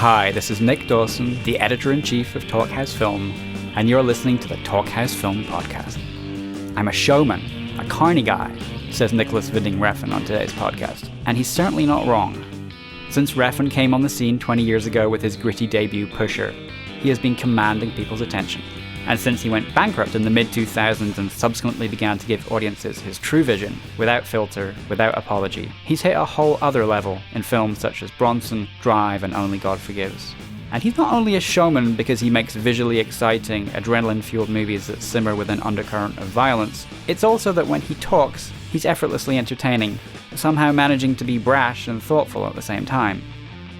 Hi, this is Nick Dawson, the editor-in-chief of Talkhouse Film, and you're listening to the Talkhouse Film podcast. I'm a showman, a carny guy, says Nicolas Refn on today's podcast, and he's certainly not wrong. Since Refn came on the scene 20 years ago with his gritty debut Pusher, he has been commanding people's attention. And since he went bankrupt in the mid-2000s and subsequently began to give audiences his true vision, without filter, without apology, he's hit a whole other level in films such as Bronson, Drive, and Only God Forgives. And he's not only a showman because he makes visually exciting, adrenaline-fueled movies that simmer with an undercurrent of violence, it's also that when he talks, he's effortlessly entertaining, somehow managing to be brash and thoughtful at the same time.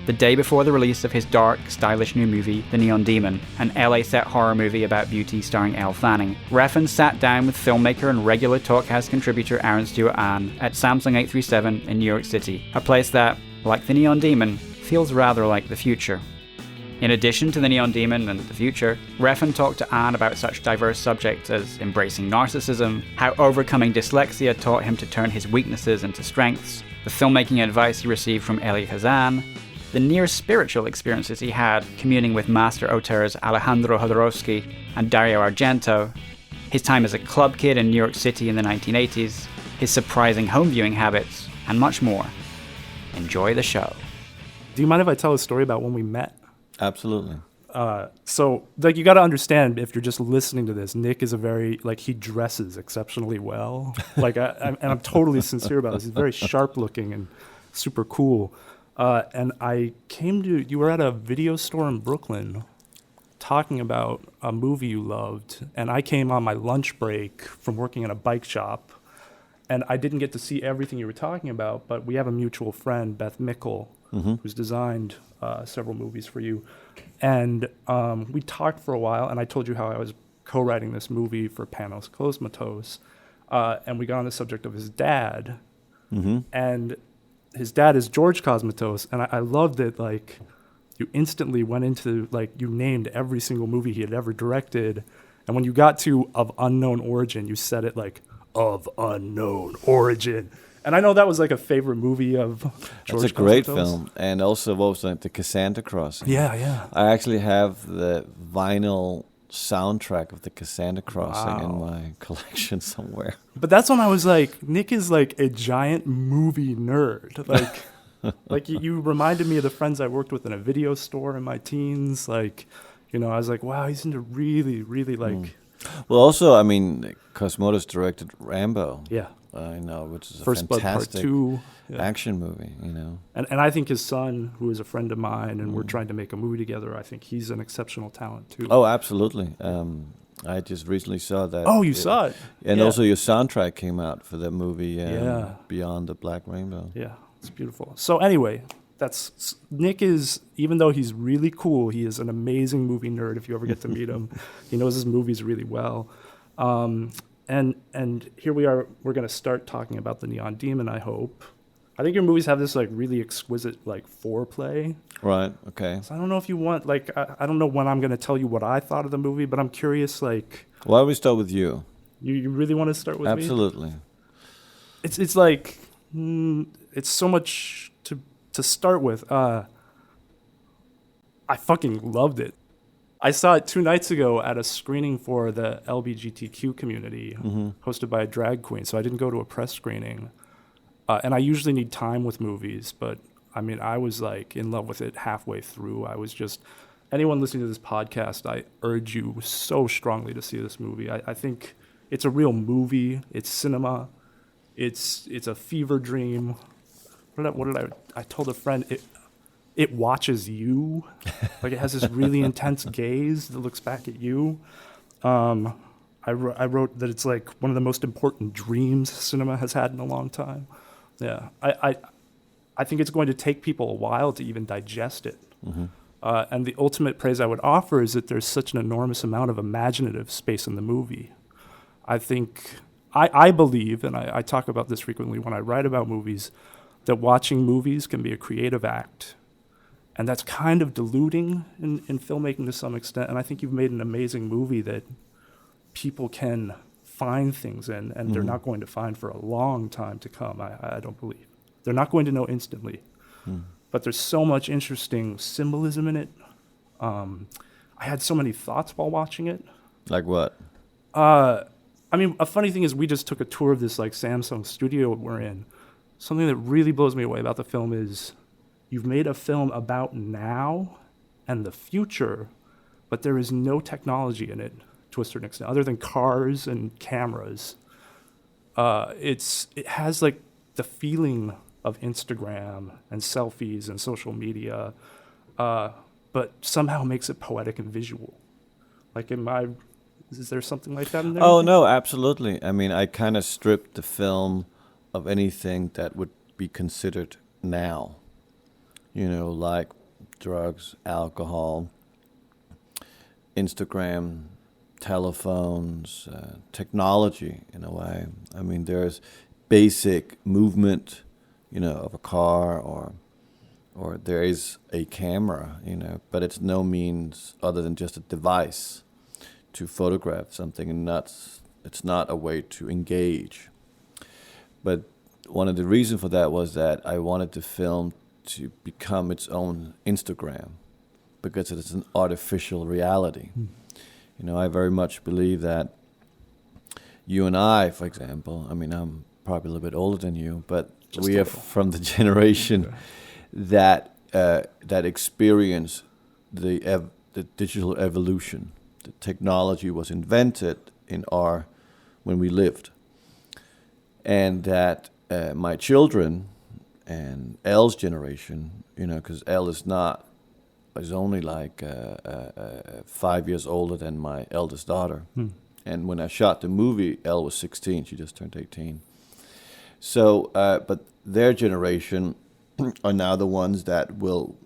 The day before the release of his dark, stylish new movie, The Neon Demon, an LA-set horror movie about beauty starring Elle Fanning, Refn sat down with filmmaker and regular Talkhouse contributor Aaron Stewart-Ahn at Samsung 837 in New York City, a place that, like The Neon Demon, feels rather like the future. In addition to The Neon Demon and the future, Refn talked to Ahn about such diverse subjects as embracing narcissism, how overcoming dyslexia taught him to turn his weaknesses into strengths, the filmmaking advice he received from Elie Kazan, the near-spiritual experiences he had communing with master auteurs Alejandro Jodorowsky and Dario Argento, his time as a club kid in New York City in the 1980s, his surprising home viewing habits, and much more. Enjoy the show. Do you mind if I tell a story about when we met? Absolutely. So you got to understand, if you're just listening to this, Nick is a very, he dresses exceptionally well. And I'm totally sincere about this. He's very sharp looking and super cool. And you were at a video store in Brooklyn talking about a movie you loved, and I came on my lunch break from working in a bike shop, and I didn't get to see everything you were talking about, but we have a mutual friend, Beth Mickle, who's designed several movies for you. And we talked for a while, and I told you how I was co-writing this movie for Panos Cosmatos, and we got on the subject of his dad, and his dad is George Cosmatos, and I loved it. You instantly went into, you named every single movie he had ever directed, and when you got to Of Unknown Origin, you said it Of Unknown Origin. And I know that was a favorite movie of George Cosmatos. It's a great film, and also what was the Cassandra Crossing. Yeah. I actually have the vinyl soundtrack of the Cassandra Crossing in my collection somewhere. But that's when I was Nick is a giant movie nerd. You reminded me of the friends I worked with in a video store in my teens. I was wow, he's into really, really Well, also, Cosmatos directed Rambo. Yeah. Which is a First Blood Part fantastic 2. action movie, And I think his son, who is a friend of mine, and we're trying to make a movie together, I think he's an exceptional talent too. Oh, absolutely. I just recently saw that. Oh, you saw it? And yeah. also your soundtrack came out for that movie, Yeah. Beyond the Black Rainbow. Yeah, it's beautiful. So anyway, Nick is, even though he's really cool, he is an amazing movie nerd if you ever get to meet him. He knows his movies really well. And here we are, we're going to start talking about The Neon Demon, I hope. I think your movies have this really exquisite foreplay. Right, okay. So I don't know if you want, I don't know when I'm going to tell you what I thought of the movie, but I'm curious, Why don't we start with you? You really want to start with Absolutely. me? It's it's so much to start with. I fucking loved it. I saw it 2 nights ago at a screening for the LGBTQ community, hosted by a drag queen, so I didn't go to a press screening. And I usually need time with movies, but I was in love with it halfway through. I was just, anyone listening to this podcast, I urge you so strongly to see this movie. I think it's a real movie. It's cinema. It's a fever dream. I told a friend, it watches you. It has this really intense gaze that looks back at you. I wrote that it's one of the most important dreams cinema has had in a long time. Yeah, I think it's going to take people a while to even digest it. And the ultimate praise I would offer is that there's such an enormous amount of imaginative space in the movie. I believe, and I talk about this frequently when I write about movies, that watching movies can be a creative act. And that's kind of diluting in filmmaking to some extent. And I think you've made an amazing movie that people can find things in, and they're not going to find for a long time to come, I don't believe. They're not going to know instantly. but there's so much interesting symbolism in it. I had so many thoughts while watching it. Like what? I mean, a funny thing is we just took a tour of this like Samsung studio we're in. Something that really blows me away about the film is you've made a film about now and the future, but there is no technology in it to a certain extent, other than cars and cameras. It has like the feeling of Instagram and selfies and social media, but somehow makes it poetic and visual. Like, is there something like that in there? Oh, no, absolutely. I mean, I kind of stripped the film of anything that would be considered now. You know, like drugs, alcohol, Instagram, telephones, technology in a way. I mean, there's basic movement, you know, of a car or there is a camera, you know, but it's no means other than just a device to photograph something, and it's not a way to engage. But one of the reasons for that was that I wanted the film to become its own Instagram, because it's an artificial reality. You know, I very much believe that you and I, for example, I mean, I'm probably a little bit older than you, but Just we a are little. from the generation that experienced the digital evolution. The technology was invented when we lived, and that my children and Elle's generation, you know, because Elle is only like 5 years older than my eldest daughter. And when I shot the movie, Elle was 16. She just turned 18. So, but their generation are now the ones that will,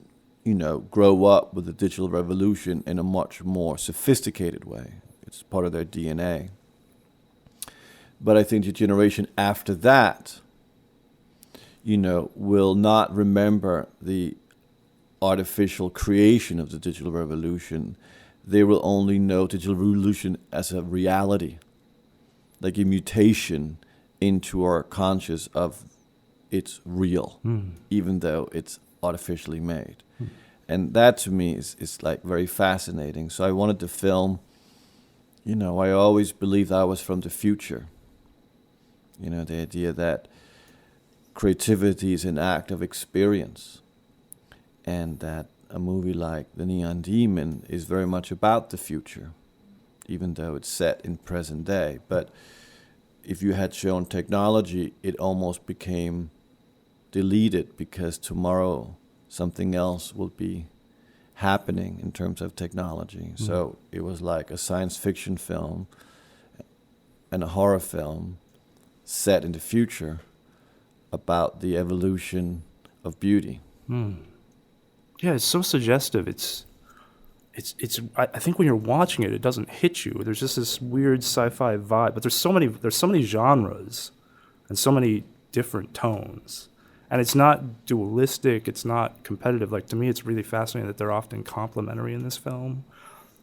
you know, grow up with the digital revolution in a much more sophisticated way. It's part of their DNA. But I think the generation after that, you know, will not remember the artificial creation of the digital revolution. They will only know digital revolution as a reality, like a mutation into our conscious of it's real, even though it's artificially made. And that to me is like very fascinating. So I wanted to film, you know, I always believed I was from the future. You know, the idea that creativity is an act of experience, and that a movie like The Neon Demon is very much about the future, even though it's set in present day. But if you had shown technology, it almost became deleted, because tomorrow something else will be happening in terms of technology. So it was like a science fiction film and a horror film set in the future about the evolution of beauty. Yeah, it's so suggestive. I think when you're watching it, it doesn't hit you. There's just this weird sci-fi vibe, but there's so many genres and so many different tones. And it's not dualistic, it's not competitive. Like, to me, it's really fascinating that they're often complementary in this film.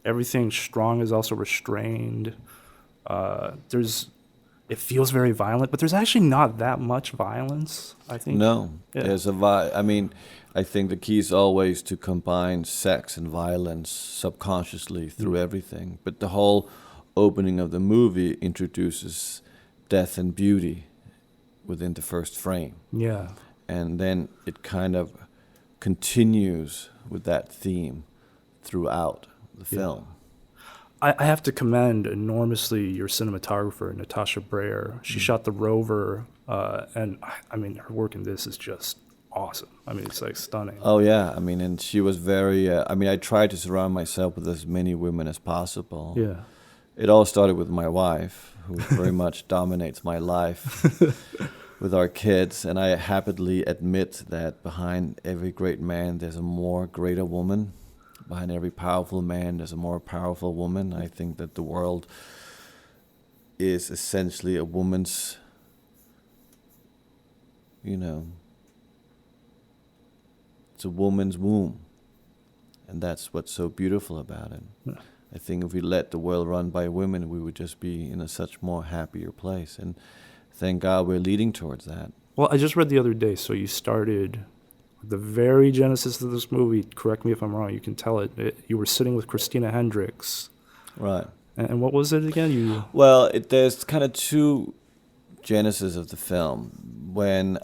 Everything strong is also restrained. It feels very violent, but there's actually not that much violence, I think. No, Yeah. there's a vibe. I mean, I think the key is always to combine sex and violence subconsciously through everything. But the whole opening of the movie introduces death and beauty within the first frame. Yeah. And then it kind of continues with that theme throughout the film. I have to commend enormously your cinematographer, Natasha Breyer. She shot The Rover, and I mean, her work in this is just awesome. I mean, it's like stunning. Oh, yeah. I mean, and she was very, I tried to surround myself with as many women as possible. Yeah. It all started with my wife, who very much dominates my life with our kids. And I happily admit that behind every great man, there's a more greater woman. Behind every powerful man, there's a more powerful woman. I think that the world is essentially a woman's, you know, it's a woman's womb. And that's what's so beautiful about it. Yeah. I think if we let the world run by women, we would just be in a such more happier place. And thank God we're leading towards that. Well, I just read the other day, so you started the very genesis of this movie, correct me if I'm wrong, you can tell it you were sitting with Christina Hendricks. Right. And what was it again? Well, there's kind of two genesis of the film. When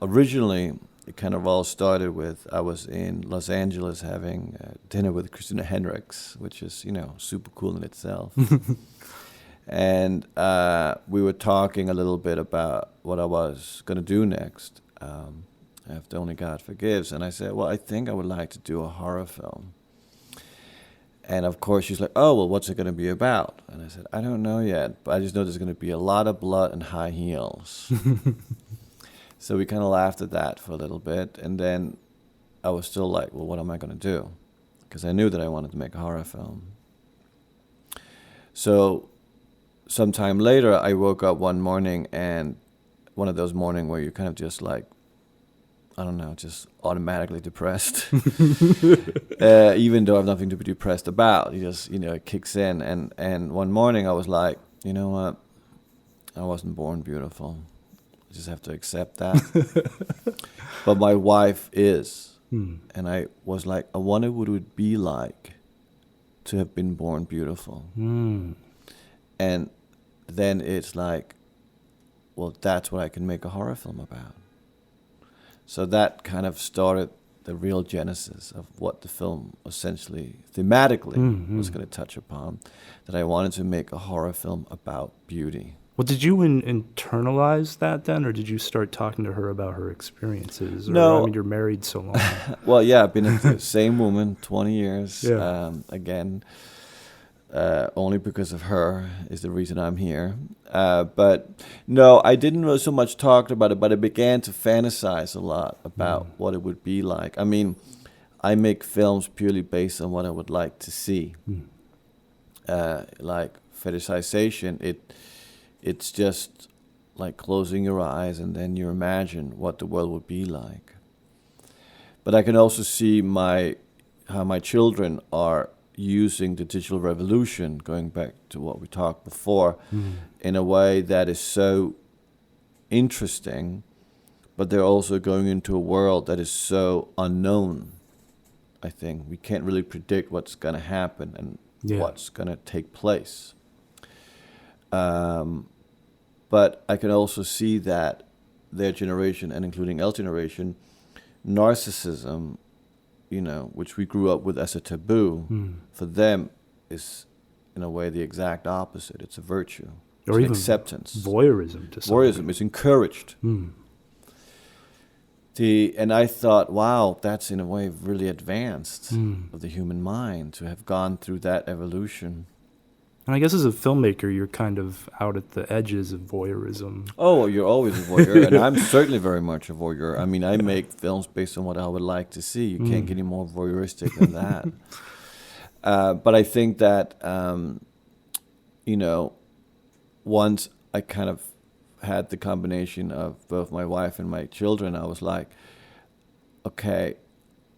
originally it kind of all started with, I was in Los Angeles having dinner with Christina Hendricks, which is, super cool in itself. And we were talking a little bit about what I was going to do next, after Only God Forgives. And I said, well, I think I would like to do a horror film. And of course, she's like, oh, well, what's it going to be about? And I said, I don't know yet, but I just know there's going to be a lot of blood and high heels. So we kind of laughed at that for a little bit. And then I was still like, well, what am I going to do? Because I knew that I wanted to make a horror film. So sometime later, I woke up one morning, and one of those mornings where you're kind of just like, I don't know, just automatically depressed. Even though I have nothing to be depressed about. You just, it kicks in. And one morning I was like, you know what? I wasn't born beautiful. I just have to accept that. But my wife is. And I was like, I wonder what it would be like to have been born beautiful. And then it's like, well, that's what I can make a horror film about. So that kind of started the real genesis of what the film essentially, thematically, was going to touch upon, that I wanted to make a horror film about beauty. Well, did you internalize that then, or did you start talking to her about her experiences? Or, No. I mean, you're married so long. Well, yeah, I've been with the same woman 20 years. Yeah. Again, only because of her is the reason I'm here. But no, I didn't really so much talk about it, but I began to fantasize a lot about what it would be like. I mean, I make films purely based on what I would like to see. Like fetishization, it's just like closing your eyes and then you imagine what the world would be like. But I can also see how my children are using the digital revolution, going back to what we talked before, in a way that is so interesting, but they're also going into a world that is so unknown. I think we can't really predict what's going to happen and what's going to take place. But I can also see that their generation, and including our generation, narcissism, which we grew up with as a taboo, for them is, in a way, the exact opposite. It's a virtue. Or even acceptance. Voyeurism to some Voyeurism is encouraged. And I thought, wow, that's in a way really advanced of the human mind to have gone through that evolution. And I guess as a filmmaker, you're kind of out at the edges of voyeurism. Oh, you're always a voyeur, and I'm certainly very much a voyeur. I mean, I make films based on what I would like to see. You can't get any more voyeuristic than that. But I think that, once I kind of had the combination of both my wife and my children, I was like, okay,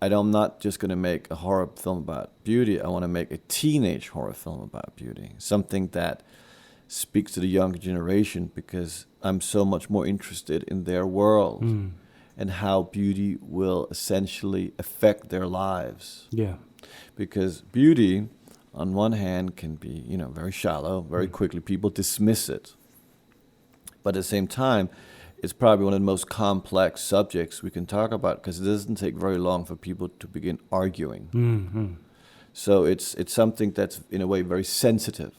I'm not just going to make a horror film about beauty. I want to make a teenage horror film about beauty, something that speaks to the younger generation, because I'm so much more interested in their world and how beauty will essentially affect their lives. Yeah. Because beauty, on one hand, can be, very shallow, very quickly. People dismiss it. But at the same time, it's probably one of the most complex subjects we can talk about, because it doesn't take very long for people to begin arguing. So it's something that's, in a way, very sensitive.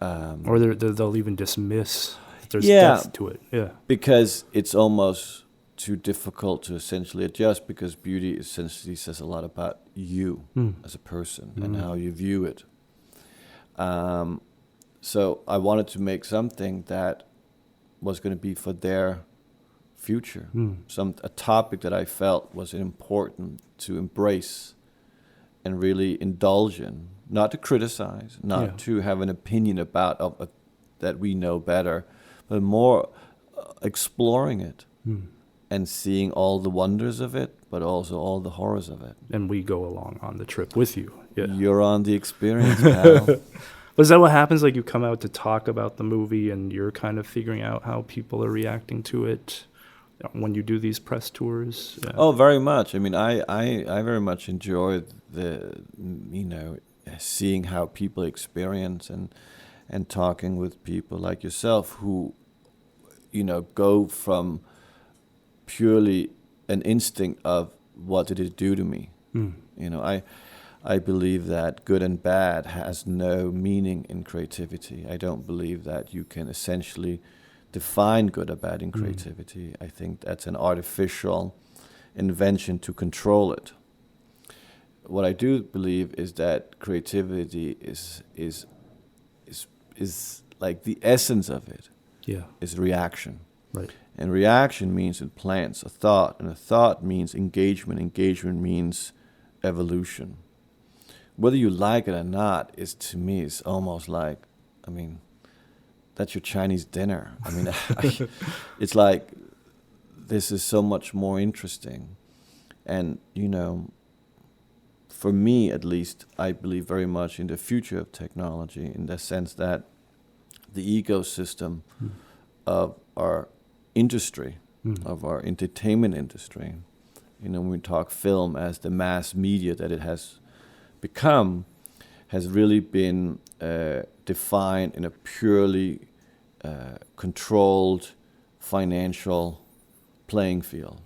Or they'll even dismiss if there's depth to it. Yeah. Because it's almost too difficult to essentially adjust, because beauty essentially says a lot about you as a person and how you view it. So I wanted to make something that was going to be for their future, a topic that I felt was important to embrace and really indulge in, not to criticize, not to have an opinion about that we know better, but more exploring it and seeing all the wonders of it, but also all the horrors of it. And we go along on the trip with you. Yeah. You're on the experience, pal. But is that what happens? Like, you come out to talk about the movie and you're kind of figuring out how people are reacting to it? when you do these press tours? Oh, very much. I mean, I very much enjoy seeing how people experience and talking with people like yourself who, go from purely an instinct of what did it do to me. I believe that good and bad has no meaning in creativity. I don't believe that you can essentially define good or bad in creativity. I think that's an artificial invention to control it. What I do believe is that creativity is like the essence of it. Yeah. Is reaction. Right. And reaction means it plants a thought, and a thought means engagement. Engagement means evolution. Whether you like it or not to me is almost like, that's your Chinese dinner. It's like, this is so much more interesting. And, for me at least, I believe very much in the future of technology in the sense that the ecosystem of our industry, of our entertainment industry, when we talk film as the mass media that it has become, has really been defined in a purely controlled financial playing field,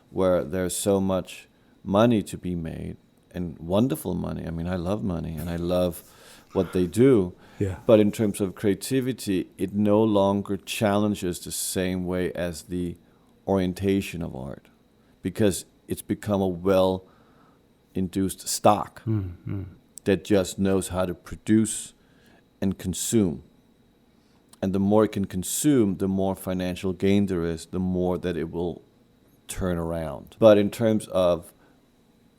where there's so much money to be made, and wonderful money. I love money, and I love what they do. Yeah. But in terms of creativity, it no longer challenges the same way as the orientation of art, because it's become a well-induced stock that just knows how to produce and consume. And the more it can consume, the more financial gain there is, the more that it will turn around. But in terms of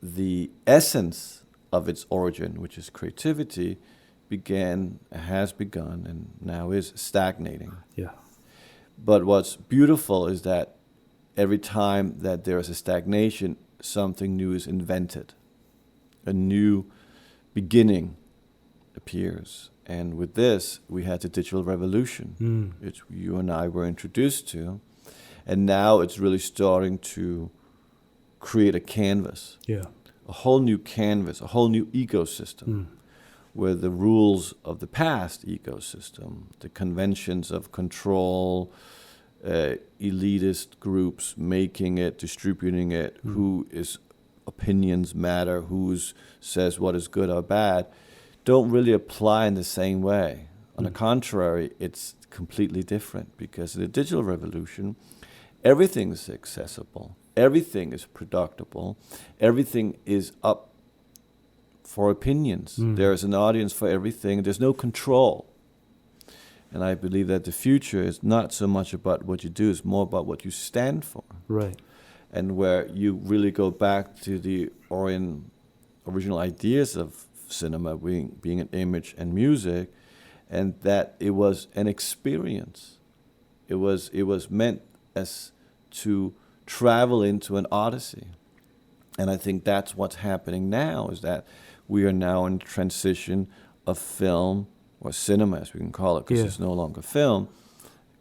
the essence of its origin, which is creativity, has begun, and now is stagnating. Yeah. But what's beautiful is that every time that there is a stagnation, something new is invented. A new beginning appears. And with this, we had the digital revolution, which you and I were introduced to. And now it's really starting to create a canvas. Yeah. A whole new canvas, a whole new ecosystem, where the rules of the past ecosystem, the conventions of control, elitist groups making it, distributing it, whose opinions matter, who says what is good or bad, don't really apply in the same way. On the contrary, it's completely different, because in the digital revolution, everything is accessible, everything is productible, everything is up for opinions. There is an audience for everything. There's no control. And I believe that the future is not so much about what you do, it's more about what you stand for. Right. And where you really go back to the original ideas of cinema being an image and music, and that it was an experience. It was meant as to travel into an odyssey. And I think that's what's happening now, is that we are now in transition of film, or cinema as we can call it, because it's no longer film,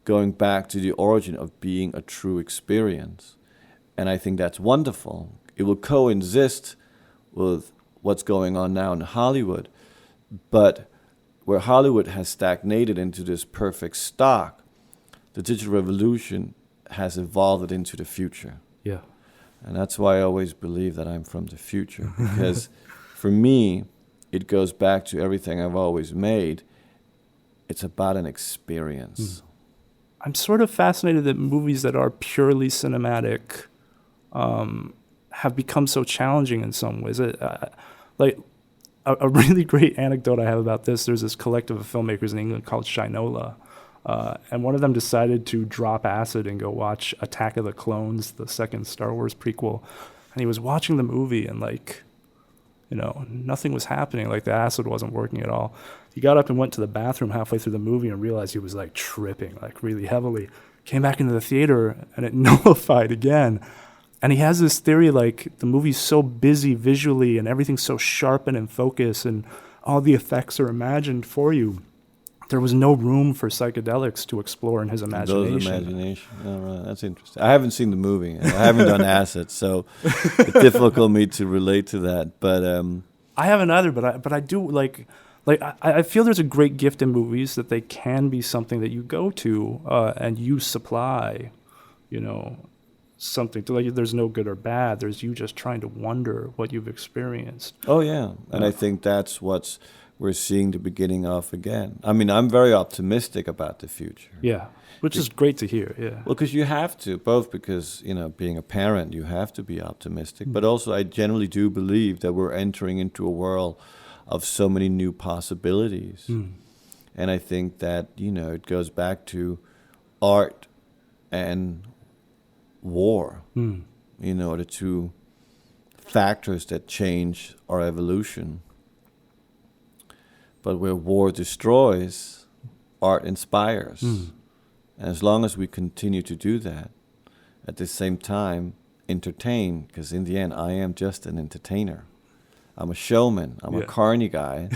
going back to the origin of being a true experience. And I think that's wonderful. It will coexist with what's going on now in Hollywood, but where Hollywood has stagnated into this perfect stock, the digital revolution has evolved it into the future. Yeah. And that's why I always believe that I'm from the future, because for me, it goes back to everything I've always made. It's about an experience. I'm sort of fascinated that movies that are purely cinematic have become so challenging in some ways. Like a really great anecdote I have about this, there's this collective of filmmakers in England called Shinola, and one of them decided to drop acid and go watch Attack of the Clones, the second Star Wars prequel. And he was watching the movie and nothing was happening. Like the acid wasn't working at all. He got up and went to the bathroom halfway through the movie and realized he was tripping really heavily. Came back into the theater and it nullified again. And he has this theory the movie's so busy visually and everything's so sharp and in focus and all the effects are imagined for you there was no room for psychedelics to explore in his imagination. Those imagination. Oh, right. That's interesting. I haven't seen the movie. I haven't done acid, so it's difficult for me to relate to that. But I haven't either, but I do like I feel there's a great gift in movies that they can be something that you go to and you supply, you know, something to, like, there's no good or bad. There's you just trying to wonder what you've experienced. oh yeah, and I think that's what's we're seeing the beginning of again. I mean, I'm very optimistic about the future. Yeah, which is great to hear. Yeah. Well, because you have to, both because, you know, being a parent, you have to be optimistic, but also I generally do believe that we're entering into a world of so many new possibilities. And I think that, you know, it goes back to art and war, you know, the two factors that change our evolution. But where war destroys, art inspires. And as long as we continue to do that, at the same time, entertain, because in the end, I am just an entertainer. I'm a showman. I'm a carny guy.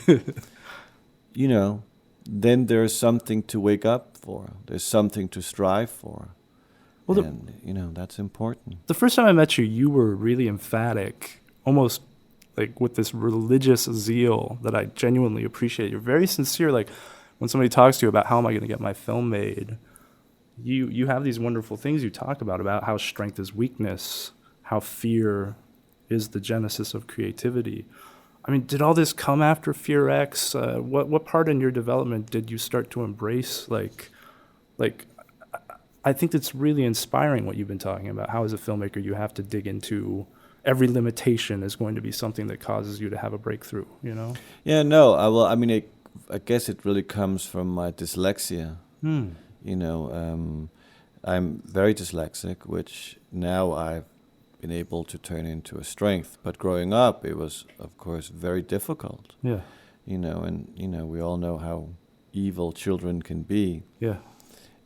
You know, then there's something to wake up for. There's something to strive for. Well, and, you know, that's important. The first time I met you, you were really emphatic, almost like with this religious zeal that I genuinely appreciate. You're very sincere. Like when somebody talks to you about how am I going to get my film made, you have these wonderful things you talk about how strength is weakness, how fear is the genesis of creativity. I mean, did all this come after Fear X? What part in your development did you start to embrace? Like, I think it's really inspiring what you've been talking about. How as a filmmaker you have to dig into every limitation is going to be something that causes you to have a breakthrough, you know? Yeah, no, I guess it really comes from my dyslexia. You know, I'm very dyslexic, which now I've been able to turn into a strength. But growing up, it was, of course, very difficult. Yeah. You know, and, you know, we all know how evil children can be. Yeah.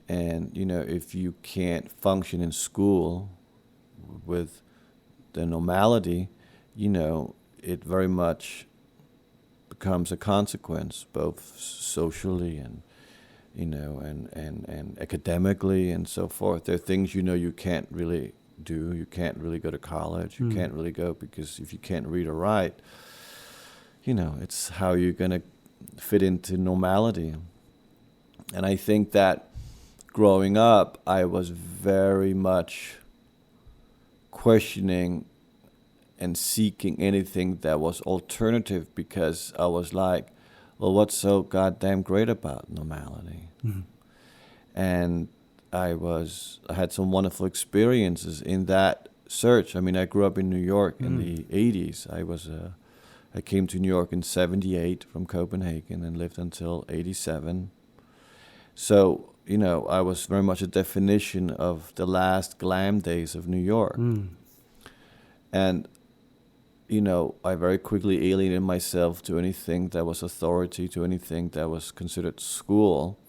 And, you know, if you can't function in school with the normality, you know, it very much becomes a consequence, both socially and, you know, and academically and so forth. There are things, you know, you can't really do. You can't really go to college. You can't really go because if you can't read or write, you know, it's how you're going to fit into normality. And I think that growing up, I was very much questioning and seeking anything that was alternative because I was like, well, what's so goddamn great about normality? And I had some wonderful experiences in that search. I mean, I grew up in New York in the 80s. I came to New York in 78 from Copenhagen and lived until 87. So, you know, I was very much a definition of the last glam days of New York. And, you know, I very quickly alienated myself to anything that was authority, to anything that was considered school.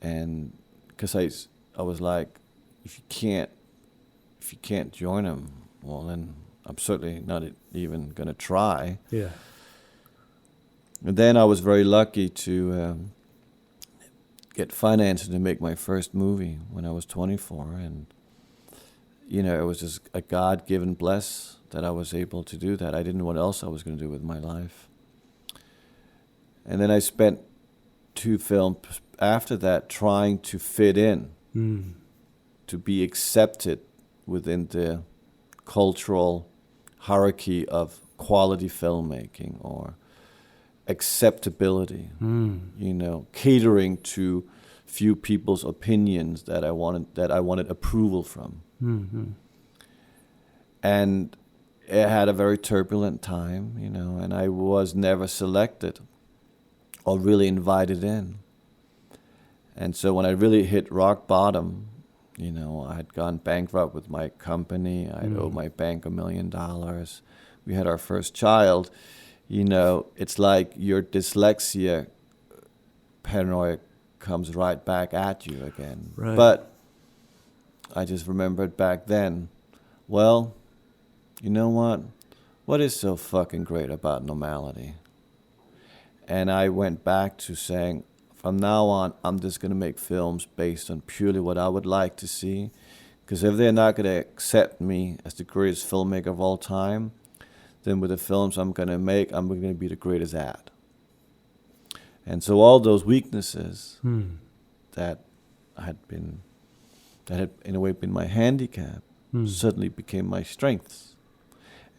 And because I was like, if you can't join them, well, then I'm certainly not even going to try. Yeah. And then I was very lucky to get financed to make my first movie when I was 24. And, you know, it was just a God-given bless that I was able to do that. I didn't know what else I was going to do with my life. And then I spent 2 films after that trying to fit in, to be accepted within the cultural hierarchy of quality filmmaking or acceptability, you know, catering to few people's opinions that I wanted approval from. And it had a very turbulent time, you know, and I was never selected or really invited in. And so when I really hit rock bottom, you know, I had gone bankrupt with my company. I'd owed my bank $1 million. We had our first child. You know, it's like your dyslexia paranoia comes right back at you again. Right. But I just remembered back then, well, you know what? What is so fucking great about normality? And I went back to saying, from now on, I'm just going to make films based on purely what I would like to see. Because if they're not going to accept me as the greatest filmmaker of all time, then with the films I'm going to make, I'm going to be the greatest at. And so all those weaknesses that had in a way been my handicap suddenly became my strengths.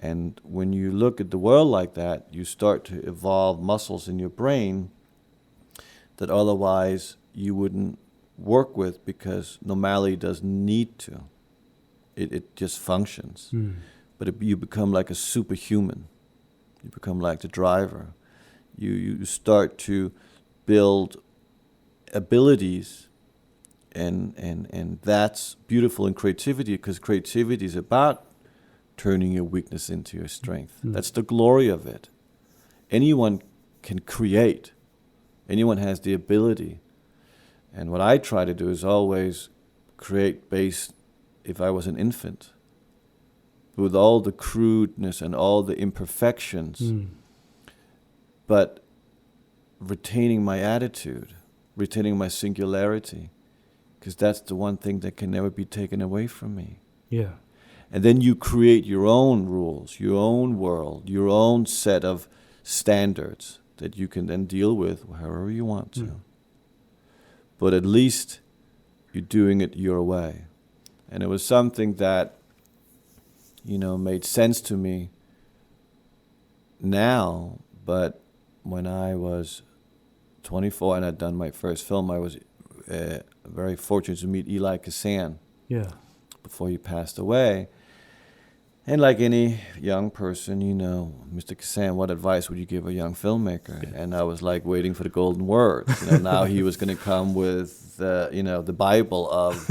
And when you look at the world like that, you start to evolve muscles in your brain that otherwise you wouldn't work with, because normality doesn't need to. It just functions. But you become like a superhuman. You become like the driver. You start to build abilities, and that's beautiful in creativity, because creativity is about turning your weakness into your strength. That's the glory of it. Anyone can create. Anyone has the ability. And what I try to do is always create based, if I was an infant, with all the crudeness and all the imperfections, but retaining my attitude, retaining my singularity, because that's the one thing that can never be taken away from me. Yeah. And then you create your own rules, your own world, your own set of standards that you can then deal with however you want to. But at least you're doing it your way. And it was something that, made sense to me now, but when I was 24 and I'd done my first film, I was very fortunate to meet Eli Kazan before he passed away. And like any young person, Mr. Kazan, what advice would you give a young filmmaker? Yeah. And I was like waiting for the golden words. Now he was going to come with, the Bible of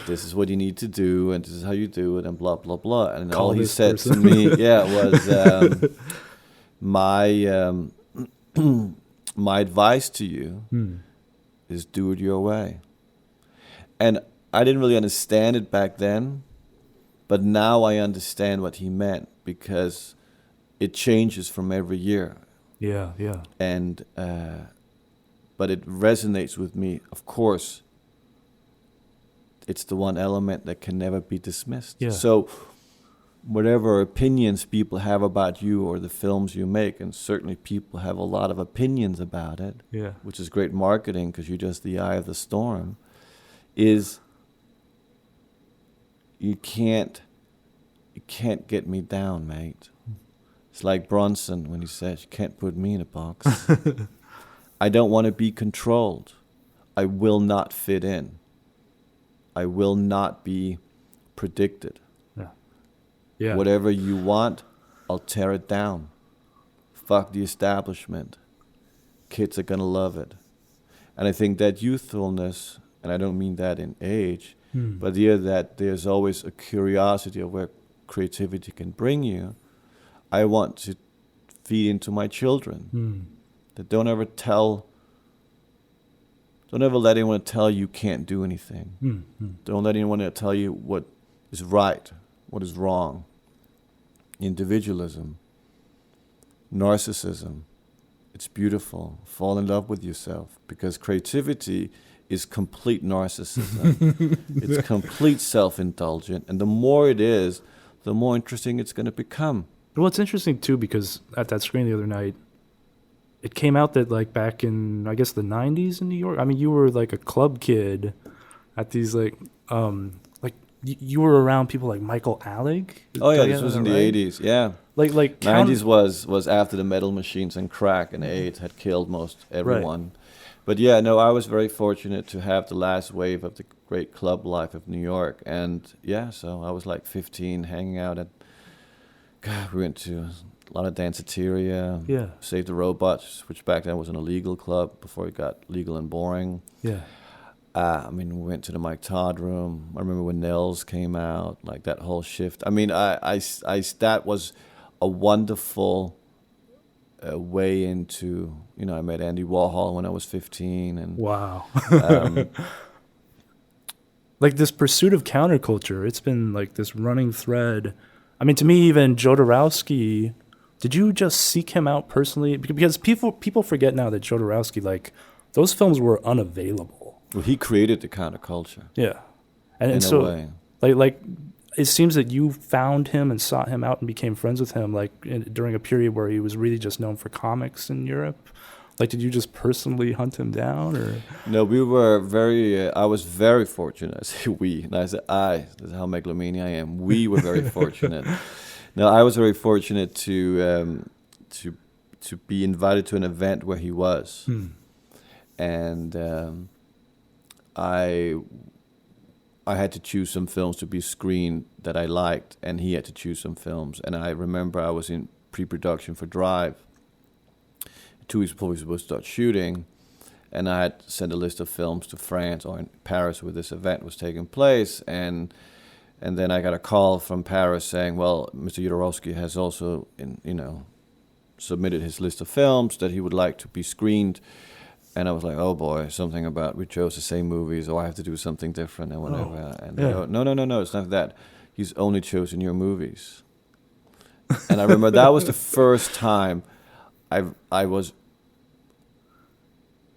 this is what you need to do and this is how you do it and blah, blah, blah. And all he said to me, was my advice to you is do it your way. And I didn't really understand it back then. But now I understand what he meant, because it changes from every year. Yeah. And but it resonates with me. Of course, it's the one element that can never be dismissed. Yeah. So whatever opinions people have about you or the films you make, and certainly people have a lot of opinions about it, which is great marketing because you're just the eye of the storm, is you can't get me down, mate. It's like Bronson when he says, you can't put me in a box. I don't want to be controlled. I will not fit in. I will not be predicted. Yeah. Whatever you want, I'll tear it down. Fuck the establishment. Kids are going to love it. And I think that youthfulness, and I don't mean that in age, but that there's always a curiosity of where creativity can bring you, I want to feed into my children. That don't ever let anyone tell you can't do anything. Don't let anyone tell you what is right, what is wrong. Individualism, narcissism, it's beautiful. Fall in love with yourself, because creativity is complete narcissism. It's complete self-indulgent, and the more it is, the more interesting it's going to become. Well, it's interesting too, because at that screen the other night, it came out that like back in, I guess, the 90s in New York, I mean, you were like a club kid at these you were around people like Michael Alec. Oh yeah, this was in the 80s. Yeah, like 90s was after the metal machines and crack and AIDS had killed most everyone. Right. But yeah, no, I was very fortunate to have the last wave of the great club life of New York, and so I was like 15, hanging out at. God, we went to a lot of Danceteria. Save the Robots, which back then was an illegal club before it got legal and boring. Yeah. We went to the Mike Todd room. I remember when Nels came out, like that whole shift. I mean, that was a wonderful way into, I met Andy Warhol when I was 15. And wow. Like this pursuit of counterculture, it's been like this running thread. I mean, to me, even Jodorowsky, did you just seek him out personally? Because people forget now that Jodorowsky, like, those films were unavailable. Well, he created the counterculture. Yeah, and In a so way. like it seems that you found him and sought him out and became friends with him during a period where he was really just known for comics in Europe. Like, did you just personally hunt him down, or? No, we were very. I was very fortunate. I say we, and I said I. This is how megalomaniac I am. We were very fortunate. No, I was very fortunate to be invited to an event where he was, and I had to choose some films to be screened that I liked, and he had to choose some films. And I remember I was in pre-production for Drive. 2 weeks before we were supposed to start shooting, and I had sent a list of films to France or in Paris where this event was taking place, and then I got a call from Paris saying, well, Mr. Jodorowsky has also, submitted his list of films that he would like to be screened. And I was like, oh boy, something about we chose the same movies, or I have to do something different and whatever. They go, no, it's not that. He's only chosen your movies. And I remember that was the first time I was.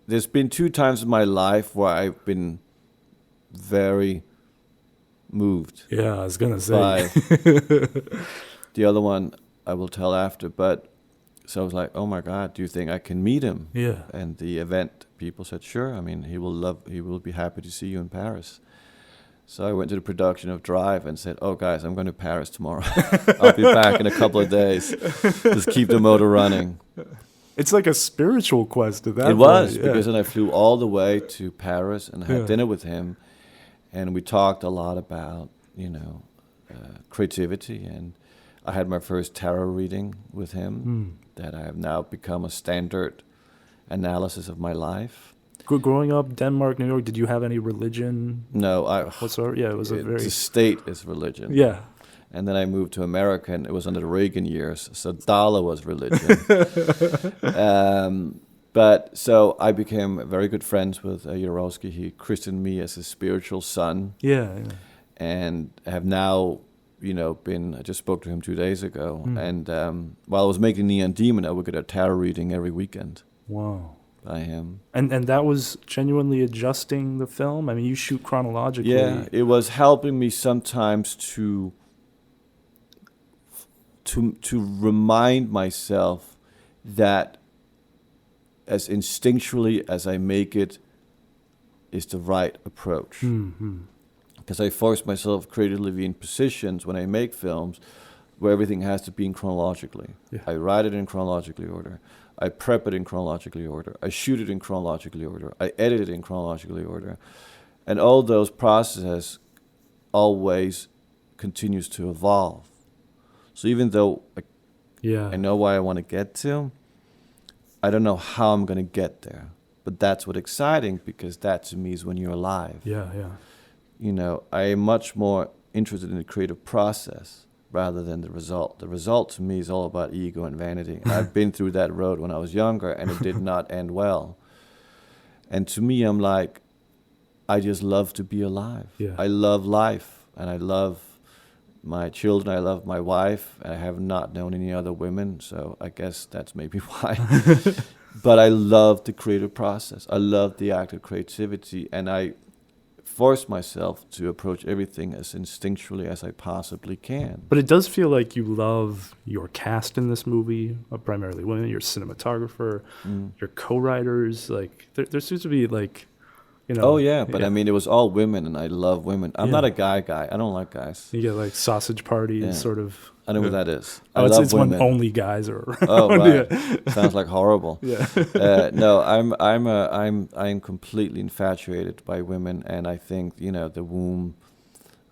There's been 2 times in my life where I've been very moved. Yeah, I was gonna say. By the other one I will tell after, but so I was like, oh my God, do you think I can meet him? Yeah. And the event people said, sure. I mean, he will be happy to see you in Paris. So I went to the production of Drive and said, oh guys, I'm going to Paris tomorrow. I'll be back in a couple of days. Just keep the motor running. It's like a spiritual quest at that It was, point, because then I flew all the way to Paris and had dinner with him. And we talked a lot about, creativity. And I had my first tarot reading with him that I have now become a standard analysis of my life. Growing up, Denmark, New York, did you have any religion? No, whatsoever? Yeah, it was the state is religion. Yeah. And then I moved to America, and it was under the Reagan years, so dollar was religion. But so I became very good friends with Jodorowsky. He christened me as his spiritual son. Yeah. And have now, I just spoke to him 2 days ago. And while I was making Neon Demon, I would get a tarot reading every weekend. Wow. By him. And that was genuinely adjusting the film? I mean, you shoot chronologically. Yeah, it was helping me sometimes to remind myself that as instinctually as I make it is the right approach. Because I force myself creatively in positions when I make films where everything has to be in chronologically. Yeah. I write it in chronologically order. I prep it in chronologically order. I shoot it in chronologically order. I edit it in chronologically order. And all those processes always continues to evolve. So even though I know where I want to get to, I don't know how I'm going to get there. But that's what's exciting, because that to me is when you're alive. Yeah. I am much more interested in the creative process rather than the result. The result to me is all about ego and vanity. And I've been through that road when I was younger, and it did not end well. And to me, I'm like, I just love to be alive. Yeah. I love life, and I love my children. I love my wife. I have not known any other women, so I guess that's maybe why. But I love the creative process. I love the act of creativity, and I force myself to approach everything as instinctually as I possibly can. But it does feel like you love your cast in this movie, primarily women, your cinematographer, your co-writers. Like there seems to be like, Oh yeah, but I mean it was all women, and I love women. I'm not a guy. I don't like guys. You get like sausage party sort of. I know what that is. Oh, it's when only guys are around. Oh, right. Sounds like horrible. Yeah. No, I'm completely infatuated by women, and I think the womb.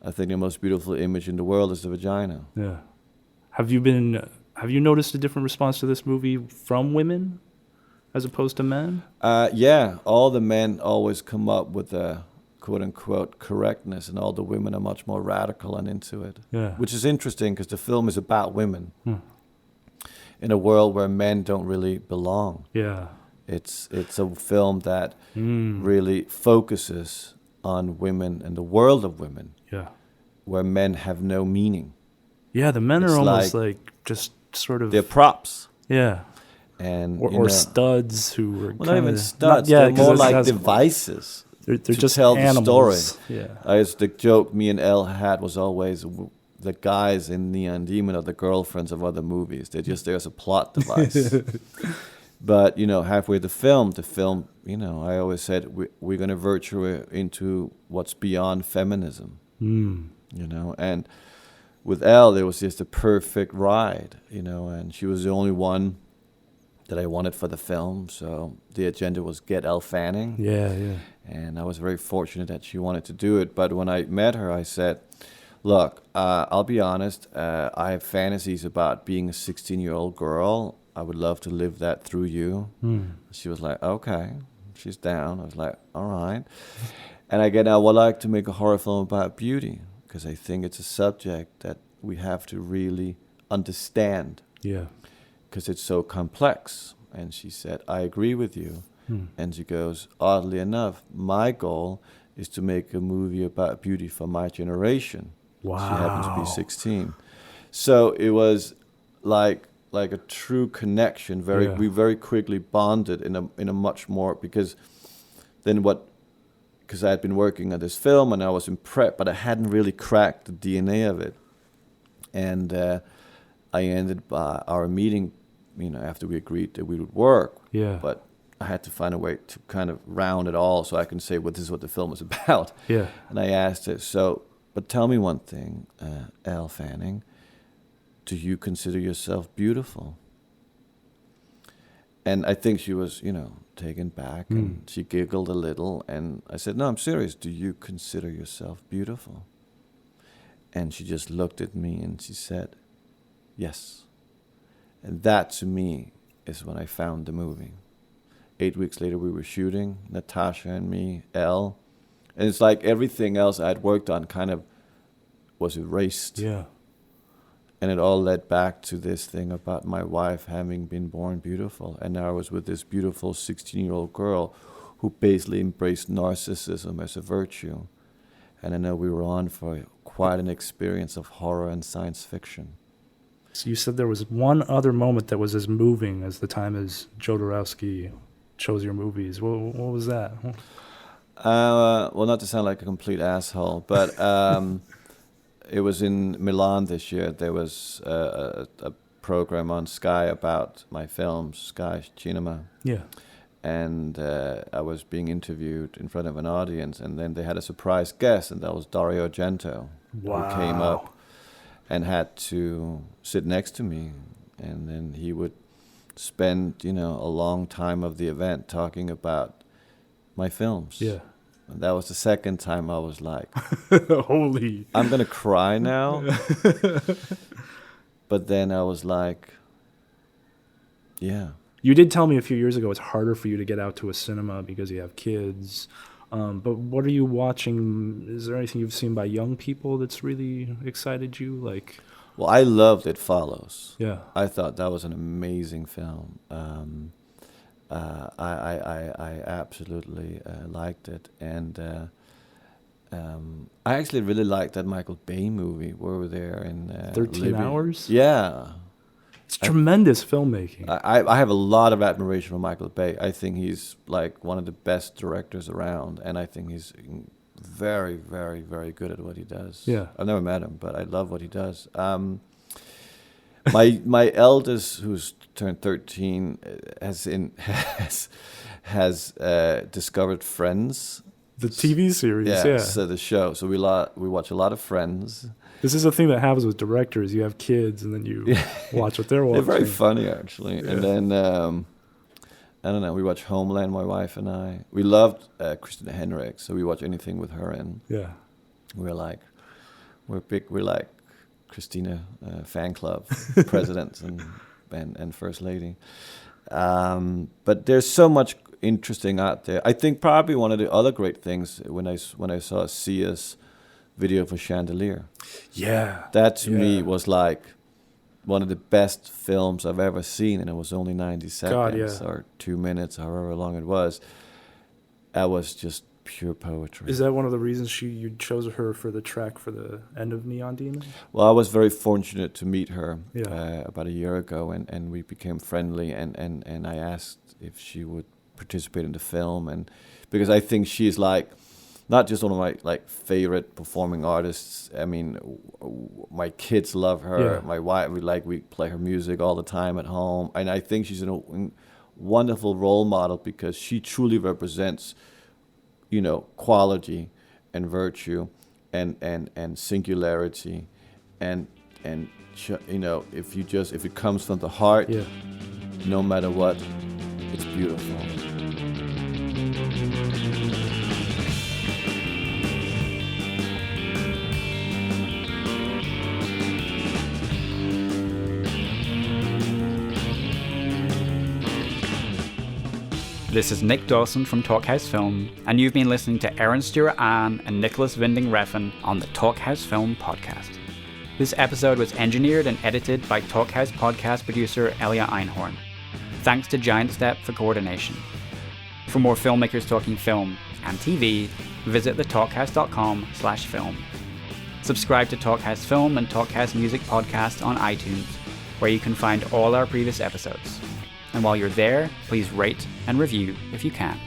I think the most beautiful image in the world is the vagina. Yeah. Have you noticed a different response to this movie from women as opposed to men? Yeah. All the men always come up with a quote-unquote correctness, and all the women are much more radical and into it. Yeah. Which is interesting, because the film is about women in a world where men don't really belong. Yeah. It's a film that really focuses on women and the world of women. Yeah. Where men have no meaning. Yeah, the men are almost like just sort of... They're props. Yeah. and or studs who were not even studs. They're more like devices. They're just tell animals. the story. The joke me and Elle had was always the guys in Neon Demon are the girlfriends of other movies. They're just there as a plot device. But halfway the film, I always said we're going to venture into what's beyond feminism. And with Elle, there was just a perfect ride, and she was the only one that I wanted for the film. So the agenda was get Elle Fanning. Yeah. And I was very fortunate that she wanted to do it. But when I met her, I said, look, I'll be honest, I have fantasies about being a 16-year-old girl. I would love to live that through you. She was like, okay, she's down. I was like, all right. And again, I would like to make a horror film about beauty, because I think it's a subject that we have to really understand. Yeah. Because it's so complex. And she said, I agree with you. And she goes, oddly enough, my goal is to make a movie about beauty for my generation. Wow. She happens to be 16. So it was like a true connection. We very quickly bonded in a much more, because I had been working on this film and I was impressed, but I hadn't really cracked the DNA of it. And I ended by our meeting, after we agreed that we would work. Yeah. But I had to find a way to kind of round it all so I can say, well, this is what the film is about. Yeah. And I asked her, but tell me one thing, Elle Fanning, do you consider yourself beautiful? And I think she was, taken back, and she giggled a little. And I said, no, I'm serious. Do you consider yourself beautiful? And she just looked at me and she said, yes. And that, to me, is when I found the movie. 8 weeks later, we were shooting, Natasha and me, Elle. And it's like everything else I'd worked on kind of was erased. Yeah. And it all led back to this thing about my wife having been born beautiful. And now I was with this beautiful 16-year-old girl who basically embraced narcissism as a virtue. And I know we were on for quite an experience of horror and science fiction. So you said there was one other moment that was as moving as the time as Jodorowsky chose your movies. What was that? Well, not to sound like a complete asshole, but it was in Milan this year. There was a program on Sky about my films, Sky Cinema. Yeah. And I was being interviewed in front of an audience, and then they had a surprise guest, and that was Dario Argento, wow. who came up and had to sit next to me, and then he would spend, a long time of the event talking about my films. Yeah. And that was the second time I was like, holy, I'm going to cry now. But then I was like, yeah. You did tell me a few years ago it's harder for you to get out to a cinema because you have kids. But what are you watching? Is there anything you've seen by young people that's really excited you? Well, I loved It Follows. Yeah. I thought that was an amazing film. I absolutely liked it. And I actually really liked that Michael Bay movie where we were there in 13 Libya. Hours? Yeah. It's tremendous filmmaking. I have a lot of admiration for Michael Bay. I think he's like one of the best directors around, and I think he's very, very, very good at what he does. Yeah. I've never met him, but I love what he does. My eldest, who's turned 13, has discovered Friends. The TV series, yeah. So the show. So we watch a lot don't Friends. This is a thing that happens with directors. You have kids, and then you watch what they're watching. They're very funny, actually. Yeah. And then, I don't know, we watch Homeland, my wife and I. We loved Christina Henrik, so we watch anything with her in. Yeah. We're like Christina fan club presidents and first lady. But there's so much interesting out there. I think probably one of the other great things when I saw Sia's video for Chandelier. Yeah. That to me was like one of the best films I've ever seen, and it was only 90 seconds or 2 minutes, however long it was. I was just pure poetry. Is that one of the reasons you chose her for the track for the end of Neon Demon? Well, I was very fortunate to meet her Yeah. about a year ago, and we became friendly, and I asked if she would participate in the film, and because I think she's like not just one of my like favorite performing artists. I mean, my kids love her. Yeah. My wife, we play her music all the time at home, and I think she's a wonderful role model because she truly represents, you know, quality and virtue and singularity, and you know, if it comes from the heart, Yeah. no matter what, it's beautiful. This is Nick Dawson from Talkhouse Film, and you've been listening to Aaron Stewart-Ahn and Nicolas Refn on the Talkhouse Film podcast. This episode was engineered and edited by Talkhouse podcast producer Elia Einhorn. Thanks to Giant Step for coordination. For more filmmakers talking film and TV, visit thetalkhouse.com/film. Subscribe to Talkhouse Film and Talkhouse Music podcast on iTunes, where you can find all our previous episodes. And while you're there, please rate and review if you can.